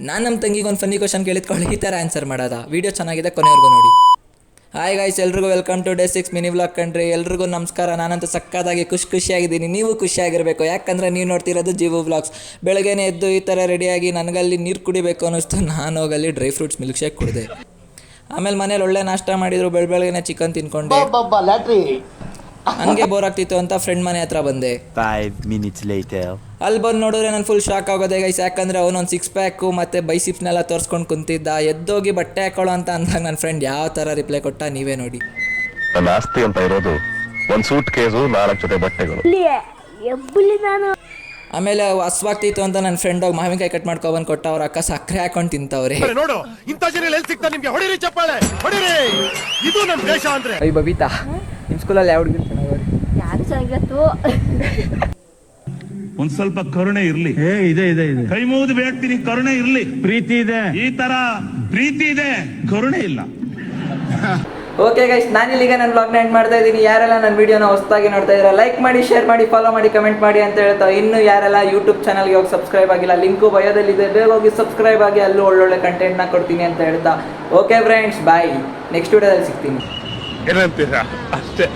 ನಾನು ನಮ್ಮ ತಂಗಿಗೆ ಒಂದು ಫನ್ನಿ ಕ್ವಶನ್ ಕೇಳಿದ್ಕೊಳ್ಳಿ ಈ ಥರ ಆನ್ಸರ್ ಮಾಡೋದ. ವೀಡಿಯೋ ಚೆನ್ನಾಗಿದೆ, ಕೊನೆವರೆಗೂ ನೋಡಿ. ಹಾಯ್ ಗೈಸ್, ಎಲ್ರಿಗೂ welcome to day 6 mini vlog ಕಂಡ್ರಿ. ಎಲ್ರಿಗೂ ನಮಸ್ಕಾರ. ನಾನಂತೂ ಸಕ್ಕತ್ತಾಗಿ ಖುಷಿಯಾಗಿದ್ದೀನಿ. ನೀವು ಖುಷಿಯಾಗಿರಬೇಕು, ಯಾಕಂದರೆ ನೀವು ನೋಡ್ತಿರೋದು ಜೀವು ವ್ಲಾಗ್ಸ್. ಬೆಳಗ್ಗೆನೇ ಎದ್ದು ಈ ಥರ ರೆಡಿಯಾಗಿ ನನಗಲ್ಲಿ ನೀರು ಕುಡಿಬೇಕು ಅನ್ನಿಸ್ತು. ನಾನು ಹೋಗಲ್ಲಿ ಡ್ರೈ ಫ್ರೂಟ್ಸ್ ಮಿಲ್ಕ್ ಶೇಕ್ ಕುಡಿದೆ. ಆಮೇಲೆ ಮನೇಲಿ ಒಳ್ಳೆ ನಾಷ್ಟ ಮಾಡಿದ್ರು. ಬೆಳಗ್ಗೆನೇ ಚಿಕನ್ ತಿನ್ಕೊಂಡೆ. ಹಂಗೆ ಬೋರ್ ಆಗ್ತಿತ್ತು ಅಂತ ಫ್ರೆಂಡ್ ಮನೆ ಹತ್ರ ಬಂದೆ. 5 minutes later. ಅಲ್ಲಿ ಬಂದು ನೋಡಿದ್ರೆ ನಾನು ಫುಲ್ ಶಾಕ್ ಆಗೋದೆ ಗೈಸ್. ಯಾಕಂದರೆ ಅವನೊಂದು 6 ಪ್ಯಾಕು ಮತ್ತು ಬೈಸಿಪ್ಸ್ನೆಲ್ಲ ತೋರಿಸ್ಕೊಂಡು ಕುಂತಿದ್ದ. ಎದ್ದೋಗಿ ಬಟ್ಟೆ ಹಾಕೊಳ್ಳೋ ಅಂತ ಅಂದಾಗ ನನ್ನ ಫ್ರೆಂಡ್ ಯಾವ ಥರ ರಿಪ್ಲೈ ಕೊಟ್ಟ ನೀವೇ ನೋಡಿ. ನನ್ನ ಆಸ್ತಿ ಅಂತ ಇರೋದು ಒಂದು ಸೂಟ್ ಕೇಸು, 4 ಜೊತೆ ಬಟ್ಟೆಗಳು. ಆಮೇಲೆ ಹಸ್ವಾಗ್ತಿತ್ತು ಅಂತ ನನ್ನ ಫ್ರೆಂಡ್ ಹೋಗಿ ಮಾವಿನಕಾಯಿ ಕಟ್ ಮಾಡ್ಕೊಬಂದು ಕೊಟ್ಟ. ಅವ್ರ ಅಕ್ಕ ಸಕ್ಕರೆ ಹಾಕೊಂಡು ತಿಂತವ್ರೆ. ನೋಡು, ಇಂಥ ಜನ ಎಲ್ಲಿ ಸಿಗ್ತಾರೆ ನಿಮ್ಗೆ? ಹೊಡಿರಿ ಚಪ್ಪಾಳೆ, ಹೊಡಿರಿ. ಇದು ನಮ್ಮ ದೇಶ ಅಂದ್ರೆ. ಅಯ್ಯ ಬಬೀತಾ, ನಿಮ್ಮ ಸ್ಕೂಲಲ್ಲಿ ಯಾವ ಹುಡುಗಿ ಚೆನ್ನಾಗವ್ರೆ? ಯಾರು ಚೆನ್ನಾಗಿತ್ತು. ಒಂದ್ ಸ್ವಲ್ಪ ಕರುಣೆ ಇರ್ಲಿ. ಇದೆ ಇದೆ ಇದೆ. ಕೈ ಮುಗಿದು ಬೇಡ್ತೀನಿ, ಕರುಣೆ ಇರ್ಲಿ. ಪ್ರೀತಿ ಇದೆ. ಈ ತರ ಪ್ರೀತಿ ಇದೆ, ಕರುಣೆ ಇಲ್ಲ. ಓಕೆ ಗೈಸ್, ನಾನಿಲ್ಲಿಗೆ ನನ್ನ ಬ್ಲಾಗ್ನ ಎಂಡ್ ಮಾಡ್ತಾ ಇದ್ದೀನಿ. ಯಾರೆಲ್ಲ ನನ್ನ ವೀಡಿಯೋನ ಹೊಸದಾಗಿ ನೋಡ್ತಾ ಇದ್ದೀರಾ, ಲೈಕ್ ಮಾಡಿ, ಶೇರ್ ಮಾಡಿ, ಫಾಲೋ ಮಾಡಿ, ಕಮೆಂಟ್ ಮಾಡಿ ಅಂತ ಹೇಳ್ತಾ, ಇನ್ನು ಯಾರೆಲ್ಲ ಯೂಟ್ಯೂಬ್ ಚಾನಲ್ಗೆ ಹೋಗಿ ಸಬ್ಸ್ಕ್ರೈಬ್ ಆಗಿಲ್ಲ, ಲಿಂಕು ಬಯೋದಲ್ಲಿದೆ, ಬೇಗ ಹೋಗಿ ಸಬ್ಸ್ಕ್ರೈಬ್ ಆಗಿ. ಅಲ್ಲೂ ಒಳ್ಳೊಳ್ಳೆ ಕಂಟೆಂಟ್ನ ಕೊಡ್ತೀನಿ ಅಂತ ಹೇಳ್ತಾ, ಓಕೆ ಫ್ರೆಂಡ್ಸ್, ಬಾಯ್. ನೆಕ್ಸ್ಟ್ ವಿಡಿಯೋದಲ್ಲಿ ಸಿಗ್ತೀನಿ. ಏನಂತೀರಾ? ಅಷ್ಟೇ.